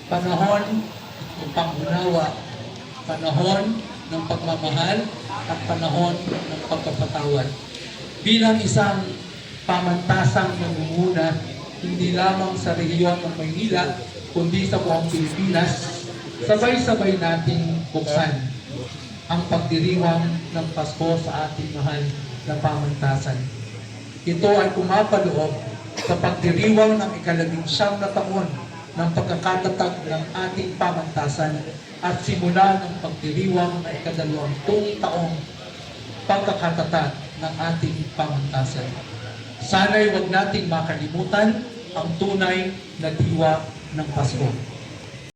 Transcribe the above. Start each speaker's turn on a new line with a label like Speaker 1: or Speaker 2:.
Speaker 1: Panahon ng pangunawa, panahon ng pagmamahal, at panahon ng pagpapatawad. Bilang isang pamantasang namumuna, hindi lamang sa rehiyon ng Maynila, kundi sa buong Pilipinas, sabay-sabay nating buksan ang pagdiriwang ng Pasko sa ating mahal na pamantasan. Ito ay pumapaloob sa pagdiriwang ng ika-19 na taon ng pagkakatatag ng ating pamantasan at simula ng pagdiriwang ng ika-20 taong pagkakatatag ng ating pamantasan. Sana'y huwag nating makalimutan ang tunay na diwa ng Pasko.